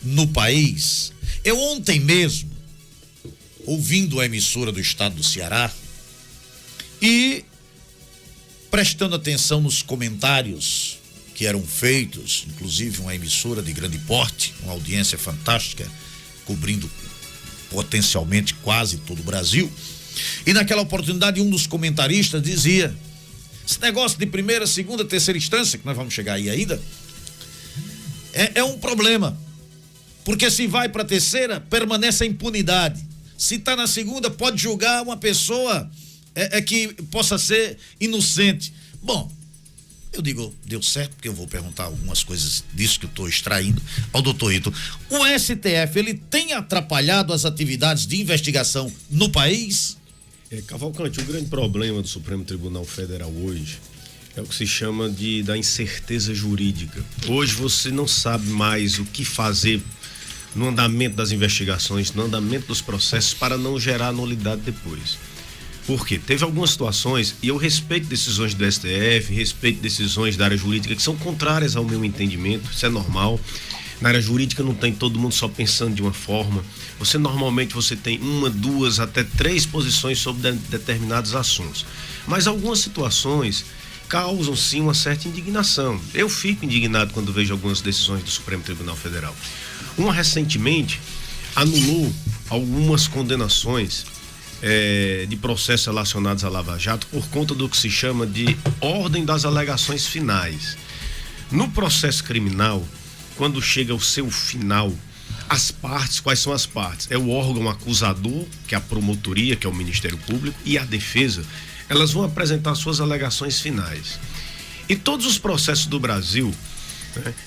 no país. Eu ontem mesmo, ouvindo a emissora do estado do Ceará e prestando atenção nos comentários que eram feitos, inclusive uma emissora de grande porte, uma audiência fantástica, cobrindo potencialmente quase todo o Brasil, e naquela oportunidade um dos comentaristas dizia: esse negócio de primeira, segunda, terceira instância, que nós vamos chegar aí ainda, é um problema, porque se vai para a terceira, permanece a impunidade. Se está na segunda, pode julgar uma pessoa que possa ser inocente. Bom, eu digo, deu certo, porque eu vou perguntar algumas coisas disso que eu estou extraindo ao doutor Ito. O STF, ele tem atrapalhado as atividades de investigação no país? Cavalcante, o grande problema do Supremo Tribunal Federal hoje é o que se chama da incerteza jurídica. Hoje você não sabe mais o que fazer no andamento das investigações, no andamento dos processos, para não gerar nulidade depois. Por quê? Teve algumas situações, e eu respeito decisões do STF, respeito decisões da área jurídica que são contrárias ao meu entendimento, isso é normal. Na área jurídica não tem todo mundo só pensando de uma forma. Normalmente você tem uma, duas, até três posições sobre determinados assuntos. Mas algumas situações causam sim uma certa indignação. Eu fico indignado quando vejo algumas decisões do Supremo Tribunal Federal. Uma recentemente anulou algumas condenações de processos relacionados à Lava Jato por conta do que se chama de ordem das alegações finais. No processo criminal, quando chega ao seu final, as partes, quais são as partes? É o órgão acusador, que é a promotoria, que é o Ministério Público, e a defesa, elas vão apresentar suas alegações finais. E todos os processos do Brasil,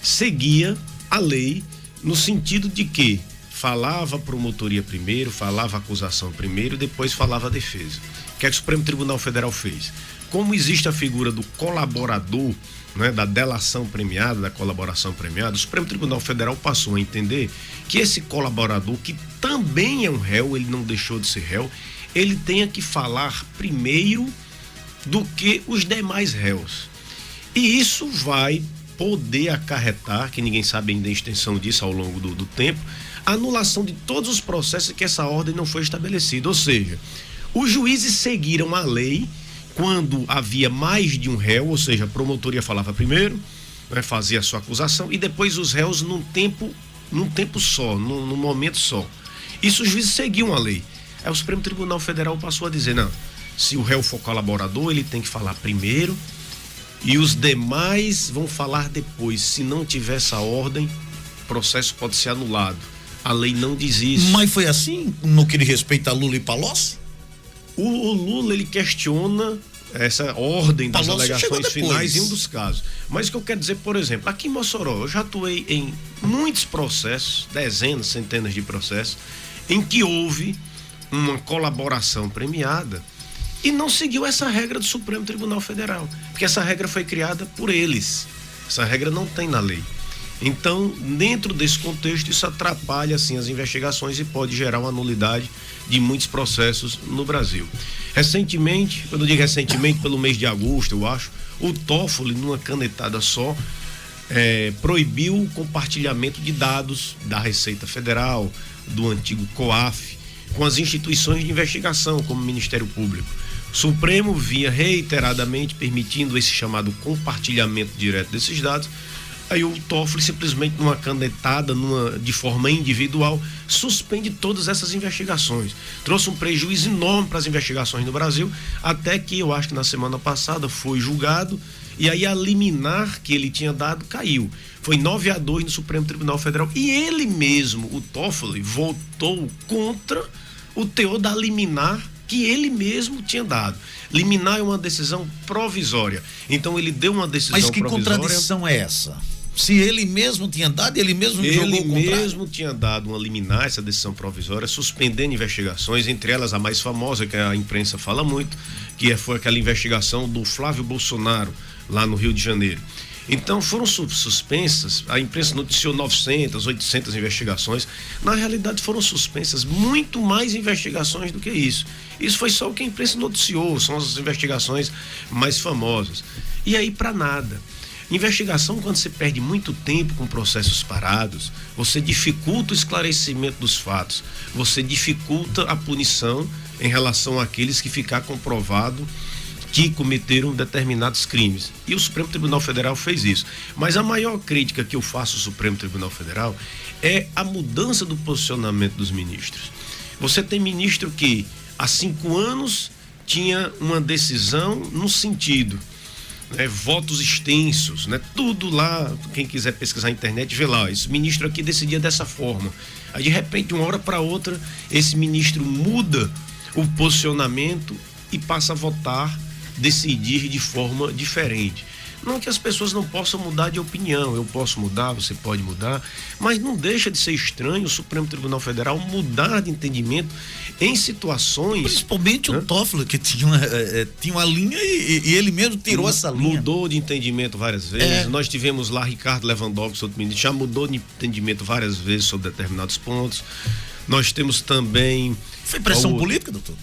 seguia a lei no sentido de que falava a promotoria primeiro, falava a acusação primeiro, depois falava a defesa. O que é que o Supremo Tribunal Federal fez? Como existe a figura do colaborador, da delação premiada, da colaboração premiada, o Supremo Tribunal Federal passou a entender que esse colaborador, que também é um réu, ele não deixou de ser réu, ele tenha que falar primeiro do que os demais réus. E isso vai poder acarretar, que ninguém sabe ainda a extensão disso ao longo do tempo, a anulação de todos os processos que essa ordem não foi estabelecida. Ou seja, os juízes seguiram a lei quando havia mais de um réu, ou seja, a promotoria falava primeiro, fazia a sua acusação, e depois os réus num tempo só, num momento só. Isso os juízes seguiam a lei. Aí o Supremo Tribunal Federal passou a dizer: não, se o réu for colaborador, ele tem que falar primeiro e os demais vão falar depois. Se não tiver essa ordem, o processo pode ser anulado. A lei não diz isso. Mas foi assim no que diz respeito a Lula e Palocci? O Lula, ele questiona essa ordem das alegações finais em um dos casos. Mas o que eu quero dizer, por exemplo, aqui em Mossoró, eu já atuei em muitos processos, dezenas, centenas de processos, em que houve uma colaboração premiada e não seguiu essa regra do Supremo Tribunal Federal, porque essa regra foi criada por eles. Essa regra não tem na lei. Então, dentro desse contexto, isso atrapalha assim as investigações e pode gerar uma nulidade de muitos processos no Brasil. Recentemente, quando eu digo recentemente, pelo mês de agosto, eu acho, o Toffoli, numa canetada só, proibiu o compartilhamento de dados da Receita Federal, do antigo COAF, com as instituições de investigação, como o Ministério Público. O Supremo vinha reiteradamente permitindo esse chamado compartilhamento direto desses dados. Aí o Toffoli, simplesmente numa canetada, de forma individual, suspende todas essas investigações. Trouxe um prejuízo enorme para as investigações no Brasil, até que eu acho que na semana passada foi julgado, e aí a liminar que ele tinha dado caiu. Foi 9-2 no Supremo Tribunal Federal. E ele mesmo, o Toffoli, votou contra o teor da liminar que ele mesmo tinha dado. Liminar é uma decisão provisória. Então ele deu uma decisão provisória. Mas que contradição é essa? Se ele mesmo tinha dado, ele mesmo jogou o contrário. Ele mesmo tinha dado uma liminar, essa decisão provisória, suspendendo investigações, entre elas a mais famosa, que a imprensa fala muito, que foi aquela investigação do Flávio Bolsonaro, lá no Rio de Janeiro. Então foram suspensas, a imprensa noticiou 900, 800 investigações. Na realidade foram suspensas muito mais investigações do que isso. Isso foi só o que a imprensa noticiou, são as investigações mais famosas. E aí para nada. Investigação, quando você perde muito tempo com processos parados, você dificulta o esclarecimento dos fatos, você dificulta a punição em relação àqueles que ficar comprovado que cometeram determinados crimes. E o Supremo Tribunal Federal fez isso. Mas a maior crítica que eu faço ao Supremo Tribunal Federal é a mudança do posicionamento dos ministros. Você tem ministro que há 5 anos tinha uma decisão no sentido, votos extensos, tudo lá, quem quiser pesquisar na internet, vê lá, esse ministro aqui decidia dessa forma. Aí de repente, de uma hora para outra, esse ministro muda o posicionamento e passa a votar, decidir de forma diferente. Não que as pessoas não possam mudar de opinião, eu posso mudar, você pode mudar, mas não deixa de ser estranho o Supremo Tribunal Federal mudar de entendimento em situações... Principalmente o Toffoli, que tinha uma linha e ele mesmo tirou essa linha. Mudou de entendimento várias vezes. Nós tivemos lá Ricardo Lewandowski, outro ministro, já mudou de entendimento várias vezes sobre determinados pontos. Nós temos também... Foi pressão política, doutor?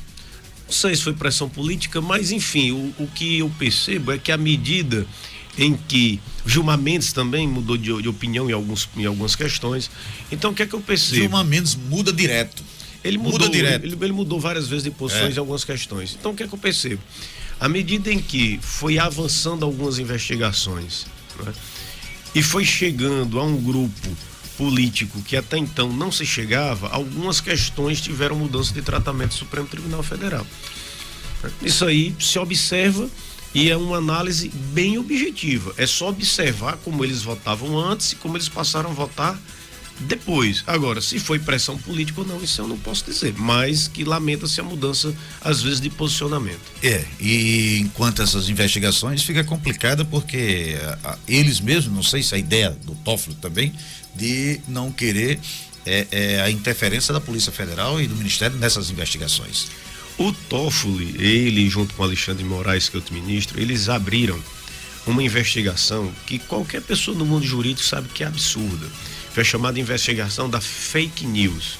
Não sei se foi pressão política, mas enfim, o que eu percebo é que à medida em que Gilmar Mendes também mudou de opinião em algumas questões, então o que é que eu percebo? Gilmar Mendes muda direto. Ele mudou várias vezes de posições em algumas questões. Então o que é que eu percebo? À medida em que foi avançando algumas investigações, e foi chegando a um grupo político que até então não se chegava, algumas questões tiveram mudança de tratamento do Supremo Tribunal Federal. Isso aí se observa e é uma análise bem objetiva. É só observar como eles votavam antes e como eles passaram a votar depois. Agora, se foi pressão política ou não, isso eu não posso dizer, mas que lamenta-se a mudança, às vezes, de posicionamento. E enquanto essas investigações fica complicada porque eles mesmos, não sei se a ideia do Toffoli também, de não querer a interferência da Polícia Federal e do Ministério nessas investigações. O Toffoli, ele junto com Alexandre de Moraes, que é outro ministro, eles abriram uma investigação que qualquer pessoa no mundo jurídico sabe que é absurda. Foi a chamada investigação da fake news.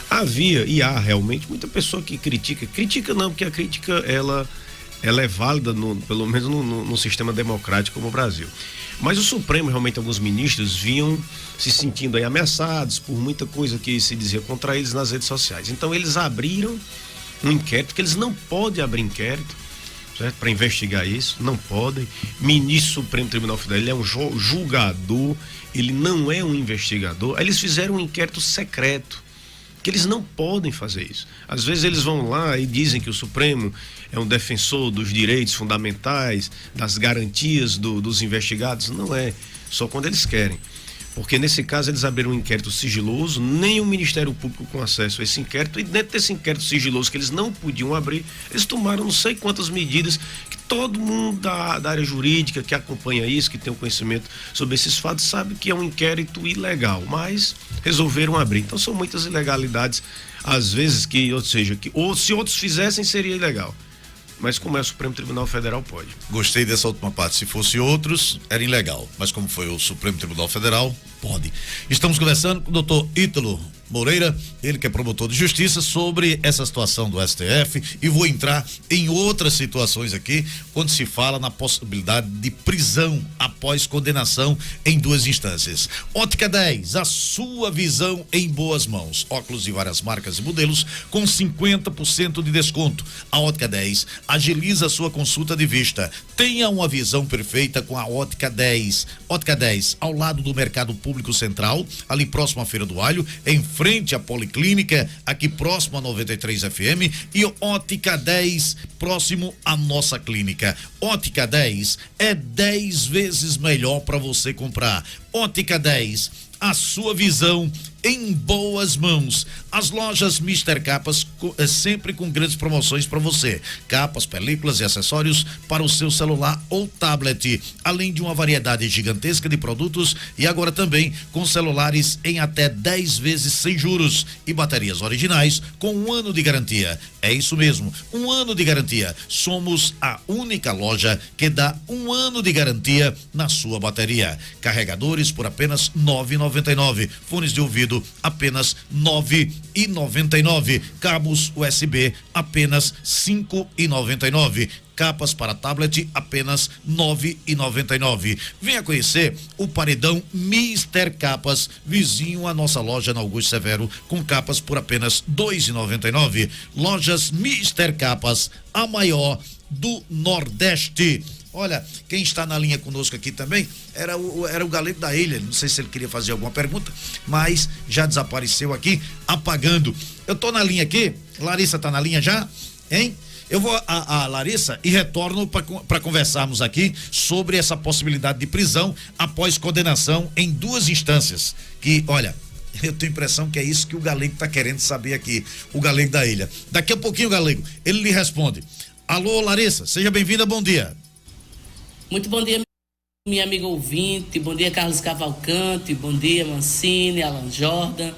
Havia e há realmente muita pessoa que critica não, porque a crítica ela é válida pelo menos no sistema democrático como o Brasil. Mas o Supremo, realmente alguns ministros vinham se sentindo aí ameaçados por muita coisa que se dizia contra eles nas redes sociais. Então eles abriram um inquérito, que eles não podem abrir inquérito, certo? Para investigar isso, não podem. Ministro do Supremo Tribunal Federal, ele é um julgador, ele não é um investigador. Aí eles fizeram um inquérito secreto, que eles não podem fazer isso. Às vezes eles vão lá e dizem que o Supremo é um defensor dos direitos fundamentais, das garantias dos investigados. Não é, só quando eles querem. Porque nesse caso eles abriram um inquérito sigiloso, nem o Ministério Público com acesso a esse inquérito, e dentro desse inquérito sigiloso que eles não podiam abrir, eles tomaram não sei quantas medidas que todo mundo da área jurídica que acompanha isso, que tem o conhecimento sobre esses fatos, sabe que é um inquérito ilegal, mas resolveram abrir. Então são muitas ilegalidades, às vezes, ou se outros fizessem seria ilegal. Mas como é o Supremo Tribunal Federal, pode. Gostei dessa última parte. Se fosse outros, era ilegal. Mas como foi o Supremo Tribunal Federal, pode. Estamos conversando com o doutor Ítalo Moreira, ele que é promotor de justiça, sobre essa situação do STF, e vou entrar em outras situações aqui, quando se fala na possibilidade de prisão após condenação em 2 instâncias. Ótica 10, a sua visão em boas mãos. Óculos de várias marcas e modelos com 50% de desconto. A Ótica 10 agiliza a sua consulta de vista. Tenha uma visão perfeita com a Ótica 10. Ótica 10, ao lado do Mercado Público Central, ali próximo à Feira do Alho, em frente à Policlínica, aqui próximo à 93 FM, e Ótica 10 próximo à nossa clínica. Ótica 10 é 10 vezes melhor para você comprar. Ótica 10, a sua visão em boas mãos. As lojas Mister Capas sempre com grandes promoções para você. Capas, películas e acessórios para o seu celular ou tablet, além de uma variedade gigantesca de produtos, e agora também com celulares em até 10 vezes sem juros e baterias originais com 1 ano de garantia. É isso mesmo, 1 ano de garantia. Somos a única loja que dá 1 ano de garantia na sua bateria. Carregadores por apenas R$ 9,99. Fones de ouvido brinquedo apenas R$ 9,99. Cabos USB apenas R$ 5,99. Capas para tablet apenas R$ 9,99. Venha conhecer o paredão Mister Capas, vizinho à nossa loja na Augusto Severo, com capas por apenas R$ 2,99. Lojas Mister Capas, a maior do Nordeste. Olha, quem está na linha conosco aqui também era o Galego da Ilha. Não sei se ele queria fazer alguma pergunta, mas já desapareceu aqui, apagando. Eu tô na linha aqui, Larissa tá na linha já, hein? Eu vou a Larissa e retorno para conversarmos aqui sobre essa possibilidade de prisão após condenação em 2 instâncias. Que, olha, eu tenho a impressão que é isso que o Galego está querendo saber aqui, o Galego da Ilha. Daqui a pouquinho, Galego, ele lhe responde. Alô, Larissa, seja bem-vinda, bom dia. Muito bom dia, minha amiga ouvinte, bom dia, Carlos Cavalcante, bom dia, Mancini, Alan Jordan,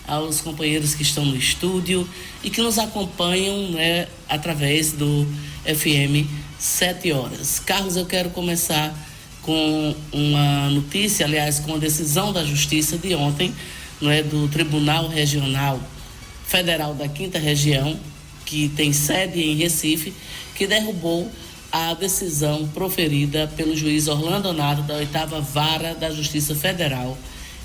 aos companheiros que estão no estúdio e que nos acompanham, né, através do FM 7 horas. Carlos, eu quero começar com uma notícia, aliás, com a decisão da Justiça de ontem, né, do Tribunal Regional Federal da 5ª Região, que tem sede em Recife, que derrubou a decisão proferida pelo juiz Orlando Onaro da 8ª Vara da Justiça Federal,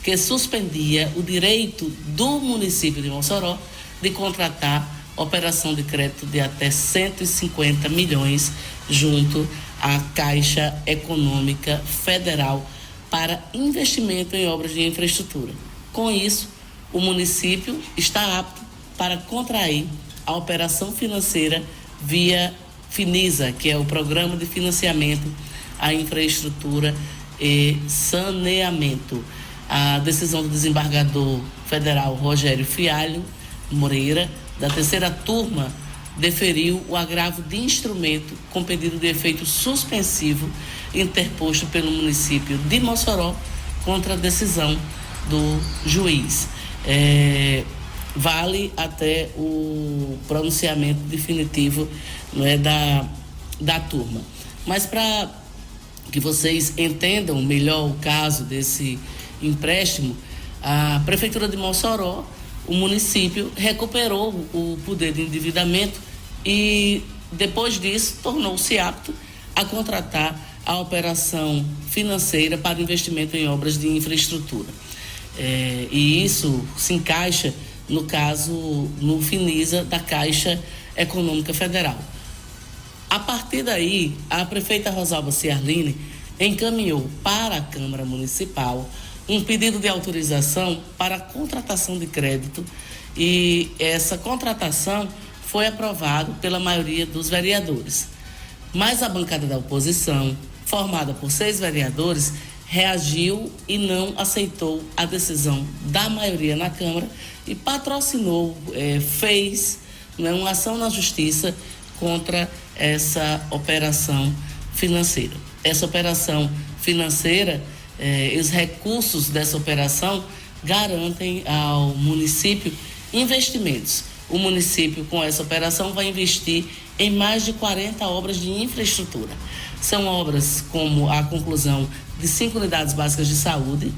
que suspendia o direito do município de Mossoró de contratar operação de crédito de até 150 milhões junto à Caixa Econômica Federal para investimento em obras de infraestrutura. Com isso, o município está apto para contrair a operação financeira via Finisa, que é o Programa de Financiamento à Infraestrutura e Saneamento. A decisão do desembargador federal Rogério Fialho Moreira, da 3ª turma, deferiu o agravo de instrumento com pedido de efeito suspensivo interposto pelo município de Mossoró contra a decisão do juiz. Vale até o pronunciamento definitivo, não é, da turma. Mas para que vocês entendam melhor o caso desse empréstimo, a Prefeitura de Mossoró, o município, recuperou o poder de endividamento e, depois disso, tornou-se apto a contratar a operação financeira para investimento em obras de infraestrutura. E isso se encaixa, no caso, no Finisa da Caixa Econômica Federal. A partir daí, a prefeita Rosalba Ciarline encaminhou para a Câmara Municipal um pedido de autorização para a contratação de crédito e essa contratação foi aprovada pela maioria dos vereadores. Mas a bancada da oposição, formada por 6 vereadores, reagiu e não aceitou a decisão da maioria na Câmara e patrocinou, fez, né, uma ação na Justiça contra essa operação financeira. Essa operação financeira, os recursos dessa operação garantem ao município investimentos. O município, com essa operação, vai investir em mais de 40 obras de infraestrutura. São obras como a conclusão de 5 unidades básicas de saúde,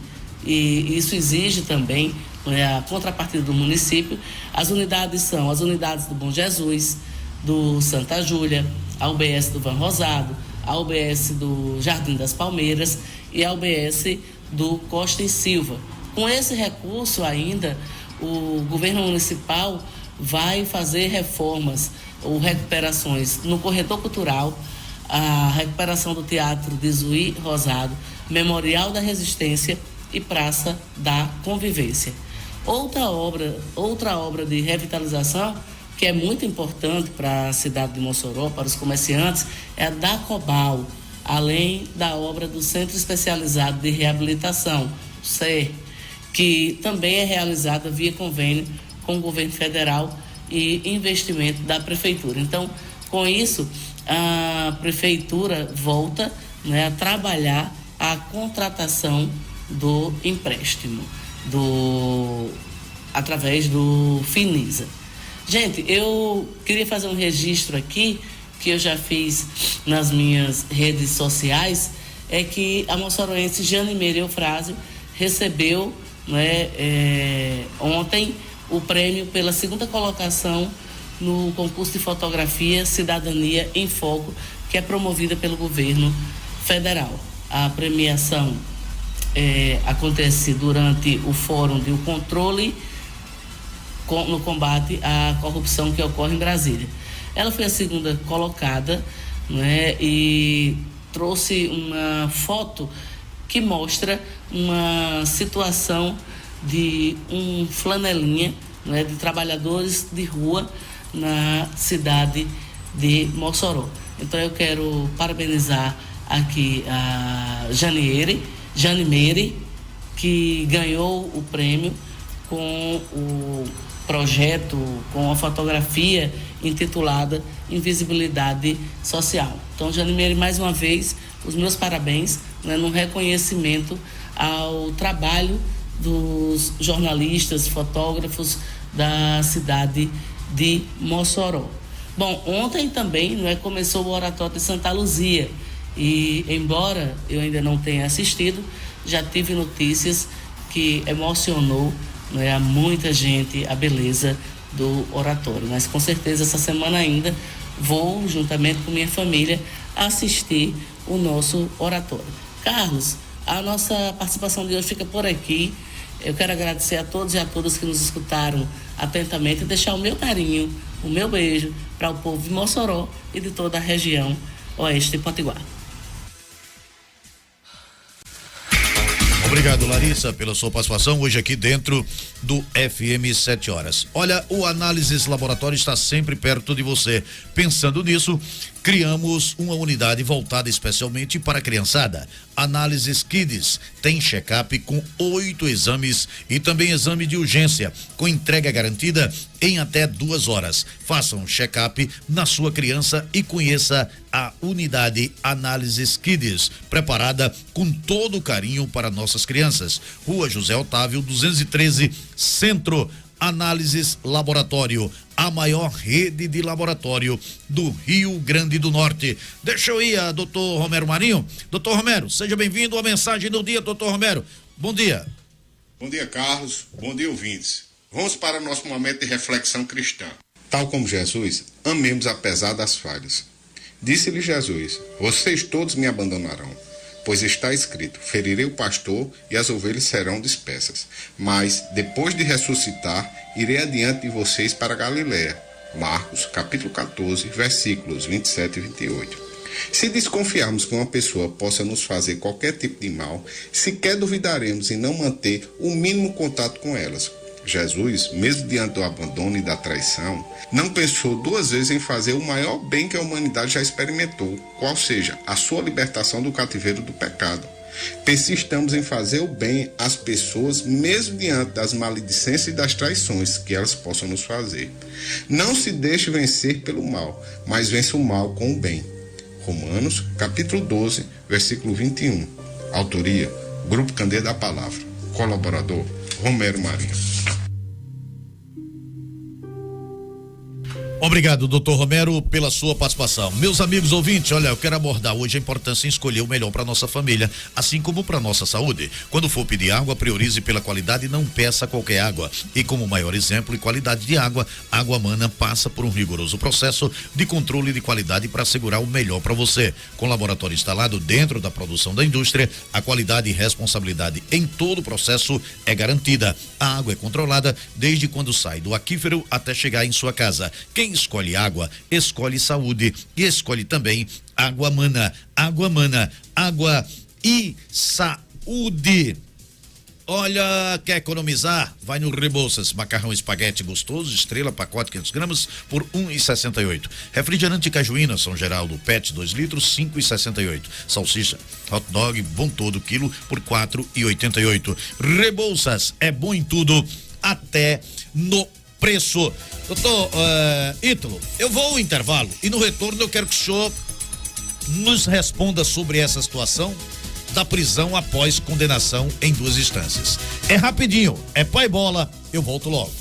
e isso exige também a contrapartida do município. As unidades são as unidades do Bom Jesus, do Santa Júlia, a UBS do Van Rosado, a UBS do Jardim das Palmeiras e a UBS do Costa e Silva. Com esse recurso ainda, o governo municipal vai fazer reformas ou recuperações no corredor cultural, a recuperação do Teatro de Zuí Rosado, Memorial da Resistência e Praça da Convivência. Outra obra de revitalização que é muito importante para a cidade de Mossoró, para os comerciantes, é a da Cobal, além da obra do Centro Especializado de Reabilitação, CER, que também é realizada via convênio com o governo federal e investimento da prefeitura. Então, com isso, a prefeitura volta, né, a trabalhar a contratação do empréstimo através do Finisa. Gente, eu queria fazer um registro aqui, que eu já fiz nas minhas redes sociais, é que a moçoroense Jane Meire Eufrásio recebeu ontem o prêmio pela segunda colocação no concurso de fotografia Cidadania em Foco, que é promovida pelo governo federal. A premiação acontece durante o Fórum de Controle no combate à corrupção que ocorre em Brasília. Ela foi a segunda colocada, e trouxe uma foto que mostra uma situação de um flanelinha, de trabalhadores de rua na cidade de Mossoró. Então eu quero parabenizar aqui a Jane Meire, que ganhou o prêmio com o projeto, com a fotografia intitulada Invisibilidade Social. Então, Jane Meire, mais uma vez, os meus parabéns, no reconhecimento ao trabalho dos jornalistas, fotógrafos da cidade de Mossoró. Bom, ontem também começou o Oratório de Santa Luzia e, embora eu ainda não tenha assistido, já tive notícias que emocionou a muita gente a beleza do oratório. Mas com certeza essa semana ainda vou, juntamente com minha família, assistir o nosso oratório. Carlos, a nossa participação de hoje fica por aqui. Eu quero agradecer a todos e a todas que nos escutaram atentamente e deixar o meu carinho, o meu beijo para o povo de Mossoró e de toda a região oeste de Potiguar. Obrigado, Larissa, pela sua participação hoje aqui dentro do FM 7 horas. Olha, o Análises Laboratório está sempre perto de você. Pensando nisso, criamos uma unidade voltada especialmente para a criançada. Análises Kids tem check-up com 8 exames e também exame de urgência, com entrega garantida em até 2 horas. Faça um check-up na sua criança e conheça a unidade Análises Kids, preparada com todo o carinho para nossas crianças. Rua José Otávio, 213, Centro. Análises Laboratório, a maior rede de laboratório do Rio Grande do Norte. Deixa eu ir a doutor Romero Marinho. Doutor Romero, seja bem-vindo à mensagem do dia, doutor Romero. Bom dia. Bom dia, Carlos. Bom dia, ouvintes. Vamos para o nosso momento de reflexão cristã. Tal como Jesus, amemos apesar das falhas. Disse-lhe Jesus: vocês todos me abandonarão, pois está escrito: ferirei o pastor e as ovelhas serão dispersas. Mas, depois de ressuscitar, irei adiante de vocês para Galiléia. Marcos, capítulo 14, versículos 27 e 28. Se desconfiarmos que uma pessoa possa nos fazer qualquer tipo de mal, sequer duvidaremos em não manter o mínimo contato com elas. Jesus, mesmo diante do abandono e da traição, não pensou 2 vezes em fazer o maior bem que a humanidade já experimentou, qual seja a sua libertação do cativeiro do pecado. Persistamos em fazer o bem às pessoas, mesmo diante das maledicências e das traições que elas possam nos fazer. Não se deixe vencer pelo mal, mas vença o mal com o bem. Romanos, capítulo 12, versículo 21. Autoria, Grupo Candeia da Palavra. Colaborador, Romero Marinho. Obrigado, doutor Romero, pela sua participação. Meus amigos ouvintes, olha, eu quero abordar hoje a importância em escolher o melhor para nossa família, assim como para nossa saúde. Quando for pedir água, priorize pela qualidade e não peça qualquer água. E como maior exemplo e qualidade de água, a Água Mana passa por um rigoroso processo de controle de qualidade para assegurar o melhor para você. Com laboratório instalado dentro da produção da indústria, a qualidade e responsabilidade em todo o processo é garantida. A água é controlada desde quando sai do aquífero até chegar em sua casa. Quem escolhe água, escolhe saúde e escolhe também Água Mana. Água Mana, água e saúde. Olha, quer economizar? Vai no Rebouças, macarrão espaguete gostoso, estrela, pacote 500 gramas por R$1,68. Refrigerante Cajuína, São Geraldo, PET 2 litros, R$5,68. Salsicha, hot dog, bom todo, quilo por R$4,88. Rebouças, é bom em tudo, até no preço. Doutor Ítalo, eu vou ao intervalo e no retorno eu quero que o senhor nos responda sobre essa situação da prisão após condenação em 2 instâncias. É rapidinho, é pai bola, eu volto logo.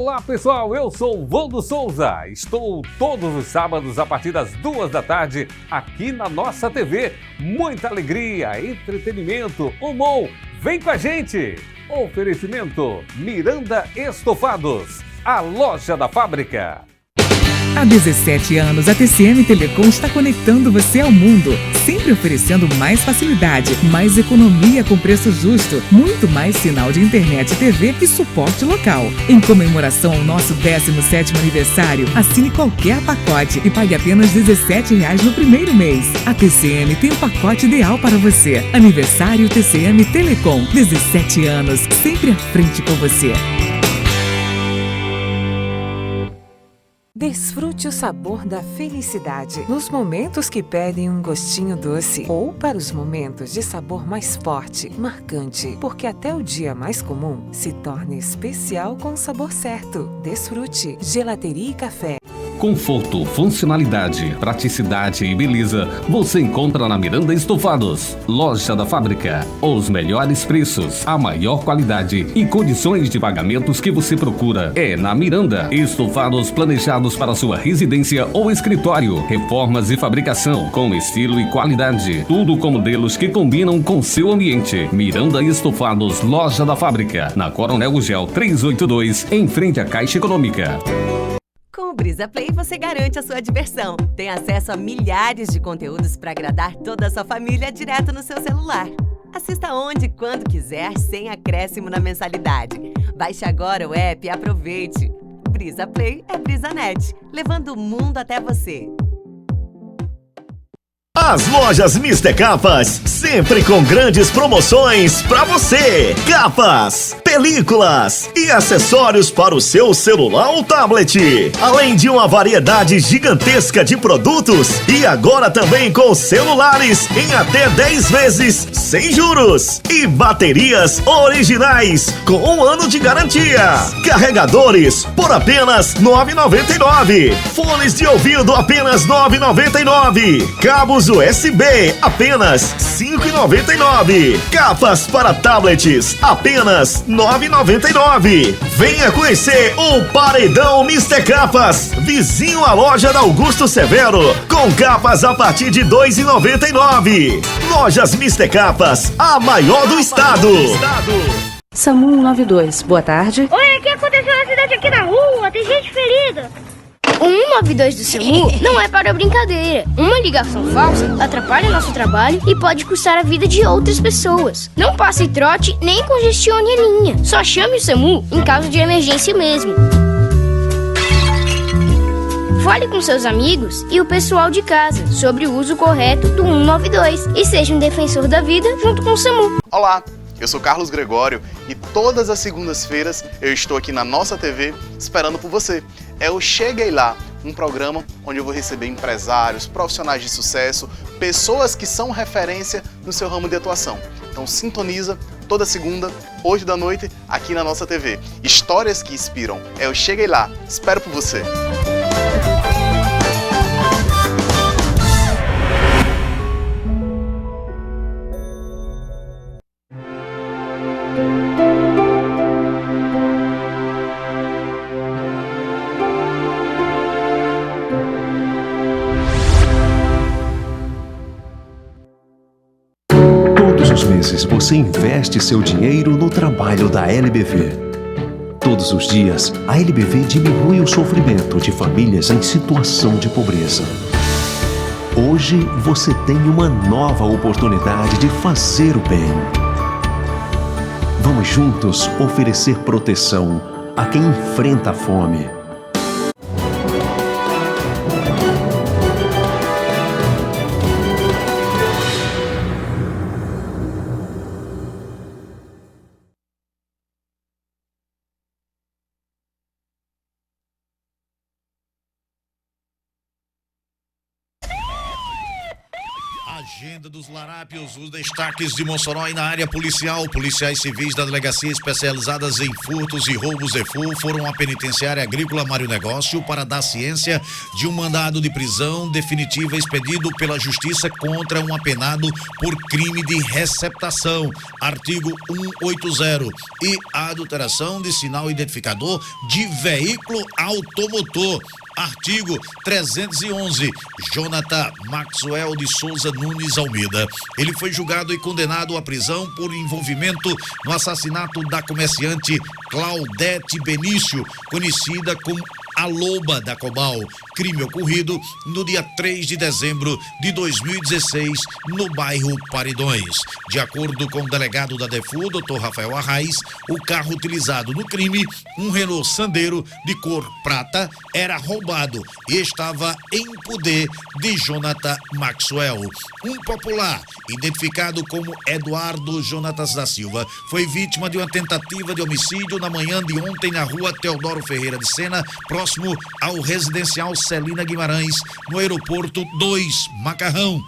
Olá pessoal, eu sou o Valdo Souza. Estou todos os sábados a partir das 2 da tarde aqui na nossa TV. Muita alegria, entretenimento, humor. Vem com a gente! Oferecimento Miranda Estofados, a loja da fábrica. Há 17 anos, a TCM Telecom está conectando você ao mundo, sempre oferecendo mais facilidade, mais economia com preço justo, muito mais sinal de internet e TV e suporte local. Em comemoração ao nosso 17º aniversário, assine qualquer pacote e pague apenas R$ 17 no primeiro mês. A TCM tem o pacote ideal para você. Aniversário TCM Telecom, 17 anos, sempre à frente com você. Desfrute o sabor da felicidade nos momentos que pedem um gostinho doce ou para os momentos de sabor mais forte, marcante, porque até o dia mais comum se torna especial com o sabor certo. Desfrute Gelateria e Café. Conforto, funcionalidade, praticidade e beleza você encontra na Miranda Estofados, loja da fábrica. Os melhores preços, a maior qualidade e condições de pagamentos que você procura é na Miranda. Estofados planejados para sua residência ou escritório, reformas e fabricação com estilo e qualidade, tudo com modelos que combinam com seu ambiente. Miranda Estofados, loja da fábrica, na Coronel Gugel 382, em frente à Caixa Econômica. Com o Brisa Play você garante a sua diversão. Tem acesso a milhares de conteúdos para agradar toda a sua família direto no seu celular. Assista onde e quando quiser, sem acréscimo na mensalidade. Baixe agora o app e aproveite. Brisa Play é BrisaNet, levando o mundo até você. As lojas Mister Capas, sempre com grandes promoções para você. Capas, películas e acessórios para o seu celular ou tablet. Além de uma variedade gigantesca de produtos e agora também com celulares em até 10 vezes sem juros. E baterias originais com 1 ano de garantia. Carregadores por apenas R$ 9,99. Fones de ouvido apenas R$ 9,99. Cabos USB apenas R$ 5,99. Capas para tablets apenas R$ 9,99. Venha conhecer o Paredão Mister Capas, vizinho à loja da Augusto Severo, com capas a partir de R$ 2,99. Lojas Mister Capas, a maior do estado. SAMU 192, boa tarde. Oi, o que aconteceu na cidade aqui na rua? Tem gente ferida. O 192 do SAMU não é para brincadeira. Uma ligação falsa atrapalha nosso trabalho e pode custar a vida de outras pessoas. Não passe trote nem congestione a linha. Só chame o SAMU em caso de emergência mesmo. Fale com seus amigos e o pessoal de casa sobre o uso correto do 192 e seja um defensor da vida junto com o SAMU. Olá, eu sou Carlos Gregório e todas as segundas-feiras eu estou aqui na nossa TV esperando por você. É o Cheguei Lá, um programa onde eu vou receber empresários, profissionais de sucesso, pessoas que são referência no seu ramo de atuação. Então sintoniza toda segunda, 8 da noite, aqui na nossa TV. Histórias que inspiram. É o Cheguei Lá. Espero por você. Você investe seu dinheiro no trabalho da LBV. Todos os dias, a LBV diminui o sofrimento de famílias em situação de pobreza. Hoje, você tem uma nova oportunidade de fazer o bem. Vamos juntos oferecer proteção a quem enfrenta a fome. Agenda dos Larápios, os destaques de Mossoró e na área policial. Policiais civis da Delegacia Especializadas em Furtos e Roubos de Fur foram à Penitenciária Agrícola Mário Negócio para dar ciência de um mandado de prisão definitiva expedido pela Justiça contra um apenado por crime de receptação, artigo 180, e adulteração de sinal identificador de veículo automotor, artigo 311, Jonathan Maxwell de Souza Nunes Almeida. Ele foi julgado e condenado à prisão por envolvimento no assassinato da comerciante Claudete Benício, conhecida como a Loba da Cobal, crime ocorrido no dia 3 de dezembro de 2016, no bairro Paredões. De acordo com o delegado da DEFU, Dr. Rafael Arraes, o carro utilizado no crime, um Renault Sandero de cor prata, era roubado e estava em poder de Jonathan Maxwell. Um popular, identificado como Eduardo Jonatas da Silva, foi vítima de uma tentativa de homicídio na manhã de ontem na rua Teodoro Ferreira de Sena, próximo ao residencial Celina Guimarães, no aeroporto 2, Macarrão.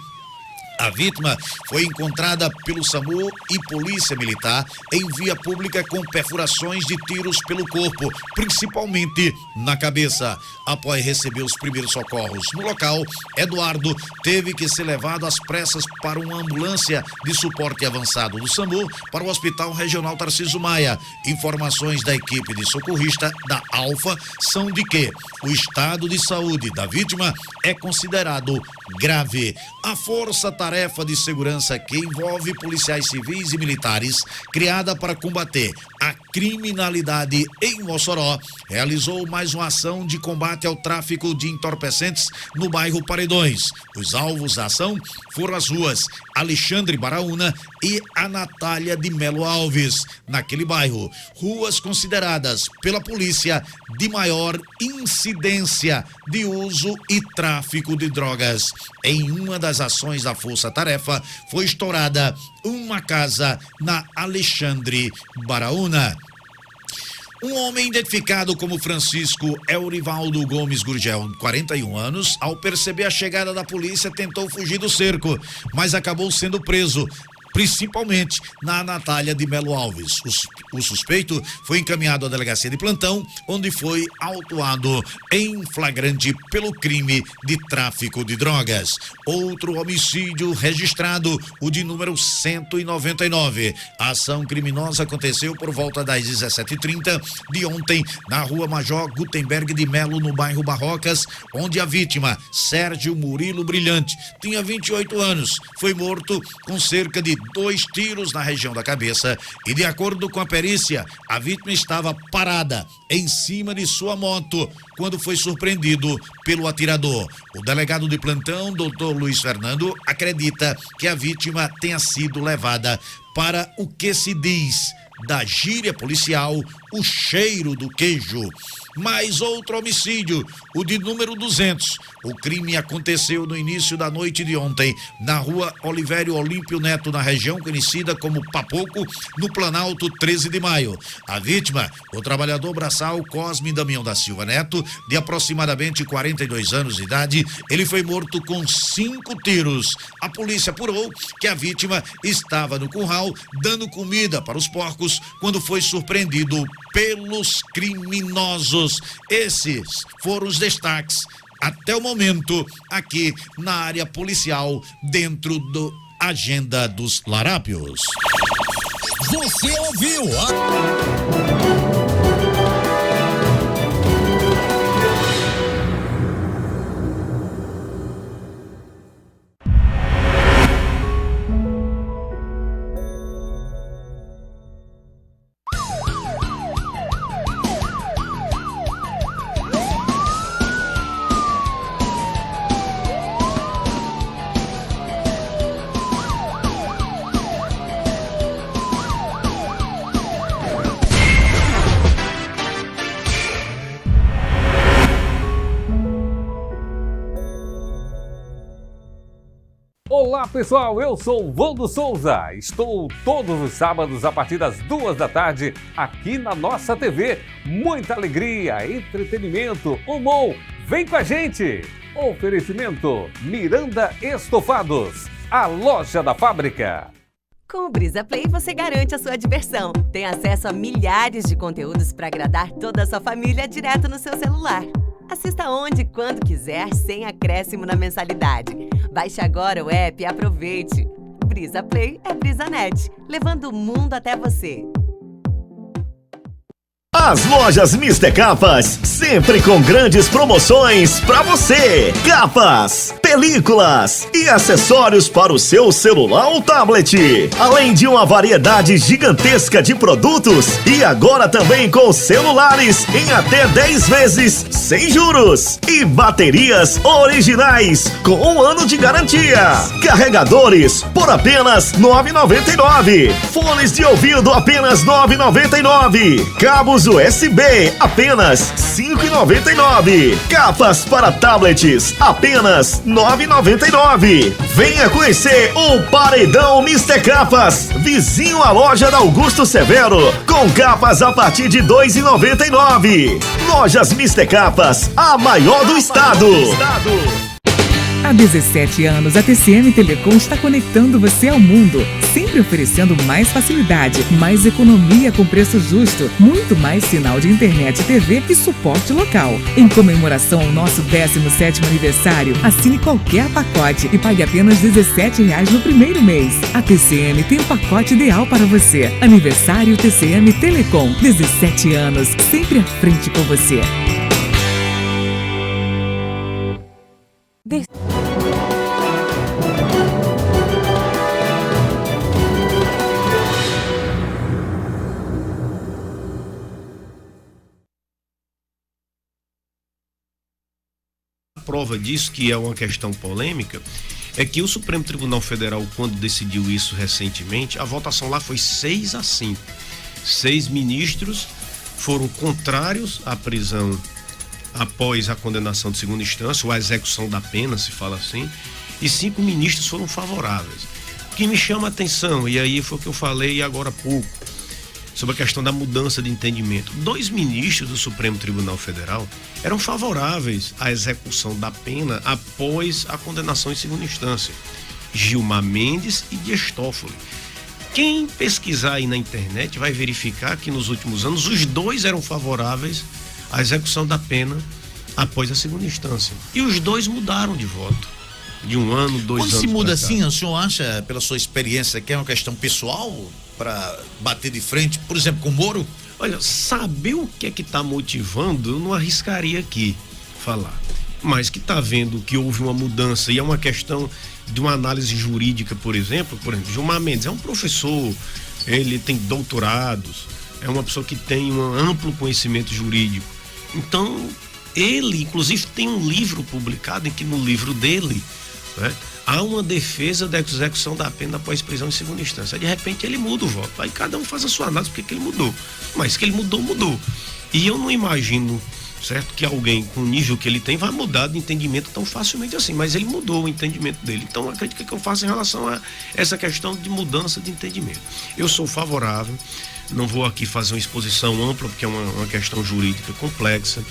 A vítima foi encontrada pelo SAMU e Polícia Militar em via pública com perfurações de tiros pelo corpo, principalmente na cabeça. Após receber os primeiros socorros no local, Eduardo teve que ser levado às pressas para uma ambulância de suporte avançado do SAMU para o Hospital Regional Tarcísio Maia. Informações da equipe de socorrista da Alfa são de que o estado de saúde da vítima é considerado grave. A força-tarefa de segurança que envolve policiais civis e militares, criada para combater a criminalidade em Mossoró, realizou mais uma ação de combate ao tráfico de entorpecentes no bairro Paredões. Os alvos da ação foram as ruas Alexandre Baraúna e a Natália de Melo Alves, naquele bairro. Ruas consideradas pela polícia de maior incidência de uso e tráfico de drogas. Em uma das ações da Força-Tarefa, foi estourada uma casa na Alexandre Baraúna. Um homem identificado como Francisco Eurivaldo Gomes Gurgel, 41 anos, ao perceber a chegada da polícia, tentou fugir do cerco, mas acabou sendo preso, principalmente na Natália de Melo Alves. O suspeito foi encaminhado à delegacia de plantão, onde foi autuado em flagrante pelo crime de tráfico de drogas. Outro homicídio registrado, o de número 199. A ação criminosa aconteceu por volta das 17h30 de ontem, na rua Major Gutenberg de Melo, no bairro Barrocas, onde a vítima, Sérgio Murilo Brilhante, tinha 28 anos, foi morto com cerca de 2 tiros na região da cabeça e, de acordo com a perícia, a vítima estava parada em cima de sua moto quando foi surpreendido pelo atirador. O delegado de plantão, Dr. Luiz Fernando, acredita que a vítima tenha sido levada para o que se diz da gíria policial, o cheiro do queijo. Mais outro homicídio, o de número 200. O crime aconteceu no início da noite de ontem, na rua Olivério Olímpio Neto, na região conhecida como Papoco, no Planalto 13 de Maio. A vítima, o trabalhador braçal Cosme Damião da Silva Neto, de aproximadamente 42 anos de idade, ele foi morto com 5 tiros. A polícia apurou que a vítima estava no curral dando comida para os porcos quando foi surpreendido pelos criminosos. Esses foram os destaques até o momento aqui na área policial dentro do Agenda dos Larápios. Você ouviu? Olá pessoal, eu sou o Valdo Souza, estou todos os sábados a partir das 2 da tarde aqui na nossa TV. Muita alegria, entretenimento, humor, vem com a gente! Oferecimento Miranda Estofados, a loja da fábrica. Com o Brisa Play você garante a sua diversão. Tem acesso a milhares de conteúdos para agradar toda a sua família direto no seu celular. Assista onde e quando quiser, sem acréscimo na mensalidade. Baixe agora o app e aproveite. Brisa Play é BrisaNet, levando o mundo até você. As lojas Mister Capas, sempre com grandes promoções pra você. Capas, películas e acessórios para o seu celular ou tablet. Além de uma variedade gigantesca de produtos e agora também com celulares em até 10 vezes sem juros. E baterias originais com 1 ano de garantia. Carregadores por apenas R$ 9,99. Fones de ouvido apenas R$ 9,99. Cabos USB apenas R$ 5,99. Capas para tablets apenas R$ 9,99. Venha conhecer o Paredão Mister Capas, vizinho à loja da Augusto Severo, com capas a partir de R$ 2,99. Lojas Mister Capas, a maior do estado. Há 17 anos, a TCM Telecom está conectando você ao mundo, sempre oferecendo mais facilidade, mais economia com preço justo, muito mais sinal de internet, TV e suporte local. Em comemoração ao nosso 17º aniversário, assine qualquer pacote e pague apenas R$ 17,00 no primeiro mês. A TCM tem o pacote ideal para você. Aniversário TCM Telecom, 17 anos, sempre à frente com você. Prova disso, que é uma questão polêmica, é que o Supremo Tribunal Federal, quando decidiu isso recentemente, a votação lá foi 6-5. 6 ministros foram contrários à prisão após a condenação de segunda instância, ou a execução da pena, se fala assim, e 5 ministros foram favoráveis. O que me chama a atenção, e aí foi o que eu falei agora há pouco, sobre a questão da mudança de entendimento. 2 ministros do Supremo Tribunal Federal eram favoráveis à execução da pena após a condenação em segunda instância. Gilmar Mendes e Dias Toffoli. Quem pesquisar aí na internet vai verificar que nos últimos anos os 2 eram favoráveis à execução da pena após a segunda instância. E os 2 mudaram de voto. De 1 ano, 2 anos. Quando se muda assim, o senhor acha, pela sua experiência, que é uma questão pessoal para bater de frente, por exemplo, com o Moro? Olha, saber o que é que está motivando, eu não arriscaria aqui falar. Mas que está vendo que houve uma mudança e é uma questão de uma análise jurídica, por exemplo, Gilmar Mendes é um professor, ele tem doutorados, é uma pessoa que tem um amplo conhecimento jurídico. Então, ele, inclusive, tem um livro publicado em que no livro dele, né, há uma defesa da execução da pena após prisão em segunda instância. De repente ele muda o voto. Aí cada um faz a sua análise porque ele mudou. Mas que ele mudou, mudou. E eu não imagino, certo, que alguém com o nível que ele tem vai mudar de entendimento tão facilmente assim. Mas ele mudou o entendimento dele. Então a crítica que eu faço em relação a essa questão de mudança de entendimento. Eu sou favorável. Não vou aqui fazer uma exposição ampla porque é uma questão jurídica complexa.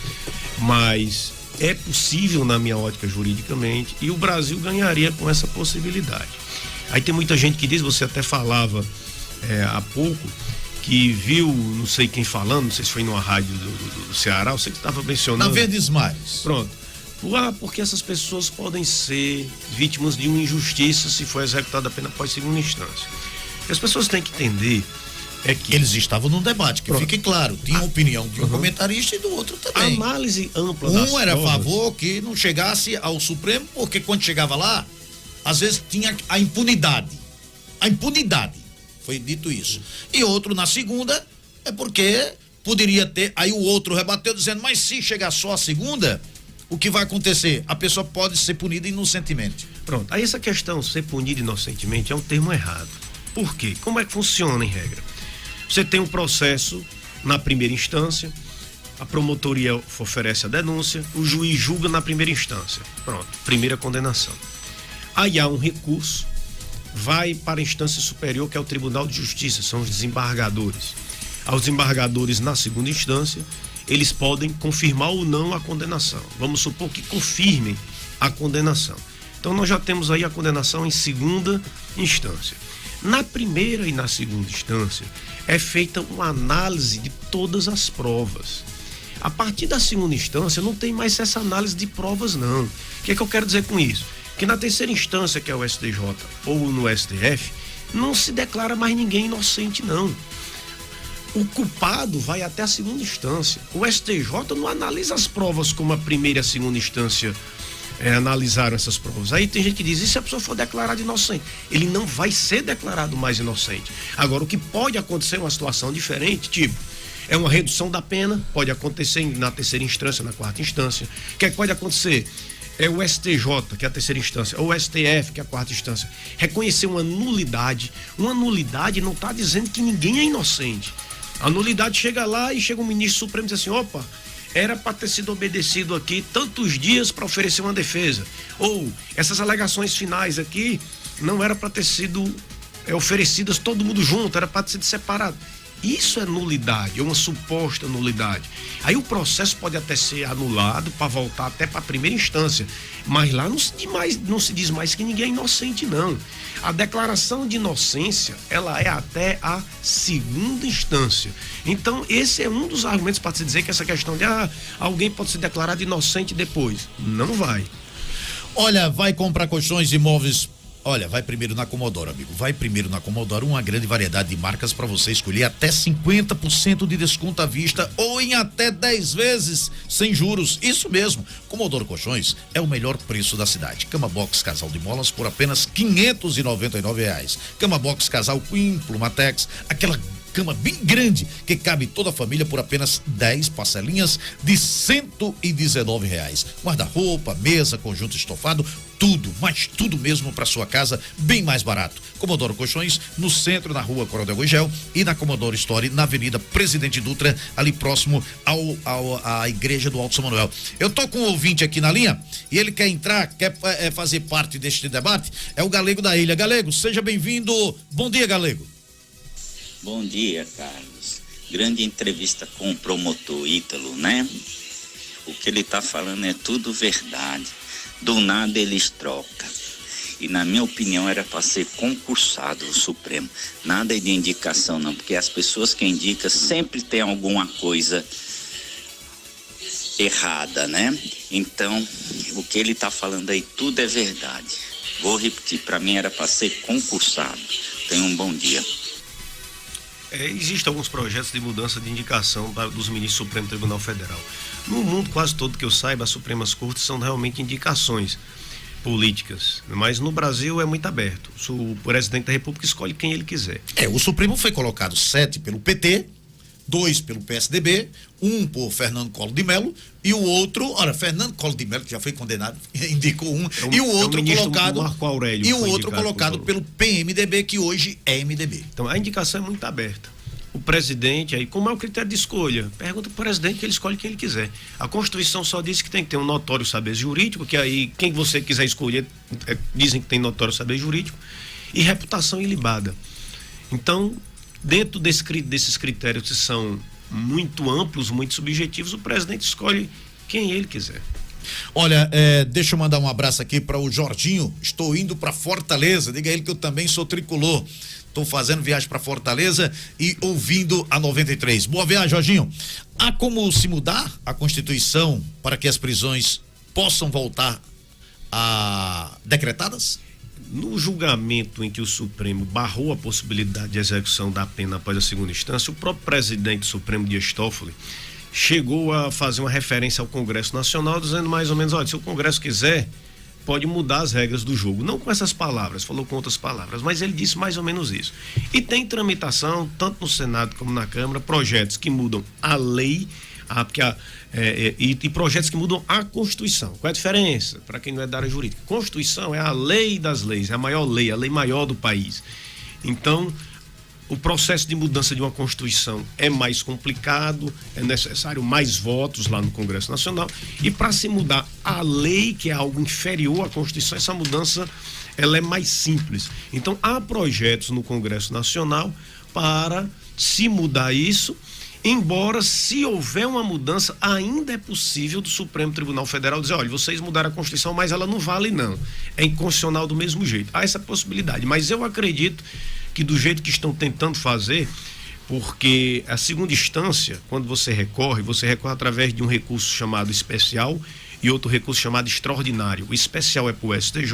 Mas é possível na minha ótica juridicamente e o Brasil ganharia com essa possibilidade. Aí tem muita gente que diz, você até falava há pouco, que viu, não sei quem falando, não sei se foi numa rádio do Ceará, eu sei que estava mencionando. Na Verdes Mares. Pronto. Porque essas pessoas podem ser vítimas de uma injustiça se for executada a pena após segunda instância. As pessoas têm que entender que eles estavam num debate, que fique claro, tinha a opinião de um comentarista e do outro também. A análise ampla das Um era a favor que não chegasse ao Supremo, porque quando chegava lá, às vezes tinha a impunidade. A impunidade, foi dito isso. E outro na segunda, é porque poderia ter, aí o outro rebateu dizendo, mas se chegar só a segunda, o que vai acontecer? A pessoa pode ser punida inocentemente. Pronto, aí essa questão, ser punida inocentemente, é um termo errado. Por quê? Como é que funciona em regra? Você tem um processo na primeira instância, a promotoria oferece a denúncia, o juiz julga na primeira instância. Pronto, primeira condenação. Aí há um recurso, vai para a instância superior, que é o Tribunal de Justiça, são os desembargadores. Aos desembargadores na segunda instância, eles podem confirmar ou não a condenação. Vamos supor que confirmem a condenação. Então nós já temos aí a condenação em segunda instância. Na primeira e na segunda instância é feita uma análise de todas as provas. A partir da segunda instância não tem mais essa análise de provas não. O que é que eu quero dizer com isso? Que na terceira instância, que é o STJ ou no STF, não se declara mais ninguém inocente não. O culpado vai até a segunda instância. O STJ não analisa as provas como a primeira e a segunda instância analisaram essas provas. Aí tem gente que diz, e se a pessoa for declarada inocente? Ele não vai ser declarado mais inocente. Agora, o que pode acontecer é uma situação diferente, tipo, é uma redução da pena, pode acontecer na terceira instância, na quarta instância. O que é que pode acontecer? É o STJ, que é a terceira instância, ou o STF, que é a quarta instância, reconhecer uma nulidade. Uma nulidade não está dizendo que ninguém é inocente. A nulidade chega lá e chega um ministro supremo e diz assim, opa, era para ter sido obedecido aqui tantos dias para oferecer uma defesa. Ou essas alegações finais aqui não era para ter sido oferecidas todo mundo junto, era para ter sido separado. Isso é nulidade, é uma suposta nulidade. Aí o processo pode até ser anulado para voltar até para a primeira instância, mas lá não se diz mais que ninguém é inocente não. A declaração de inocência, ela é até a segunda instância. Então esse é um dos argumentos para se dizer que essa questão de alguém pode ser declarado inocente depois, não vai. Olha, vai comprar colchões e móveis. Olha, vai primeiro na Comodoro, amigo. Vai primeiro na Comodoro, uma grande variedade de marcas para você escolher, até 50% de desconto à vista ou em até 10 vezes sem juros. Isso mesmo. Comodoro Colchões é o melhor preço da cidade. Cama box casal de molas por apenas R$599. Cama box casal Queen Plumatex, aquela cama bem grande que cabe toda a família por apenas 10 parcelinhas de R$119. Guarda-roupa, mesa, conjunto estofado, tudo, mas tudo mesmo para sua casa, bem mais barato. Comodoro Colchões, no centro, na rua Coronel Gugel, e na Comodoro Store, na Avenida Presidente Dutra, ali próximo à igreja do Alto São Manuel. Eu tô com um ouvinte aqui na linha e ele quer entrar, quer fazer parte deste debate. É o Galego da Ilha. Galego, seja bem-vindo. Bom dia, Galego. Bom dia, Carlos. Grande entrevista com o promotor Ítalo, né? O que ele tá falando é tudo verdade. Do nada eles trocam. E na minha opinião era para ser concursado o Supremo. Nada de indicação não, porque as pessoas que indicam sempre tem alguma coisa errada, né? Então, o que ele tá falando aí tudo é verdade. Vou repetir, para mim era para ser concursado. Tenha um bom dia. Existem alguns projetos de mudança de indicação dos ministros do Supremo Tribunal Federal. No mundo quase todo que eu saiba, as Supremas Cortes são realmente indicações políticas, mas no Brasil é muito aberto. O presidente da República escolhe quem ele quiser. O Supremo foi colocado 7 pelo PT, 2 pelo PSDB, 1 por Fernando Collor de Mello e o outro, Fernando Collor de Mello, que já foi condenado, indicou e o outro colocado Marco Aurélio, e o outro colocado pelo PMDB, que hoje é MDB. Então a indicação é muito aberta. O presidente, aí, como é o critério de escolha? Pergunta para o presidente que ele escolhe quem ele quiser. A Constituição só diz que tem que ter um notório saber jurídico, que aí quem você quiser escolher, dizem que tem notório saber jurídico, e reputação ilibada. Então, dentro desses critérios que são muito amplos, muito subjetivos, o presidente escolhe quem ele quiser. Olha, deixa eu mandar um abraço aqui para o Jorginho. Estou indo para Fortaleza. Diga a ele que eu também sou tricolor. Estou fazendo viagem para Fortaleza e ouvindo a 93. Boa viagem, Jorginho. Há como se mudar a Constituição para que as prisões possam voltar a decretadas? No julgamento em que o Supremo barrou a possibilidade de execução da pena após a segunda instância, o próprio presidente do Supremo, Dias Toffoli, chegou a fazer uma referência ao Congresso Nacional, dizendo mais ou menos, olha, se o Congresso quiser, pode mudar as regras do jogo. Não com essas palavras, falou com outras palavras, mas ele disse mais ou menos isso. E tem tramitação, tanto no Senado como na Câmara, projetos que mudam a lei, e projetos que mudam a Constituição. Qual é a diferença? Para quem não é da área jurídica. Constituição é a lei das leis, é a maior lei, a lei maior do país. Então, o processo de mudança de uma Constituição é mais complicado, é necessário mais votos lá no Congresso Nacional, e para se mudar a lei, que é algo inferior à Constituição, essa mudança ela é mais simples. Então há projetos no Congresso Nacional para se mudar isso Embora, se houver uma mudança, ainda é possível do Supremo Tribunal Federal dizer, olha, vocês mudaram a Constituição, mas ela não vale não, é inconstitucional do mesmo jeito. Há essa possibilidade, mas eu acredito que do jeito que estão tentando fazer, porque a segunda instância, quando você recorre através de um recurso chamado especial e outro recurso chamado extraordinário. O especial é para o STJ,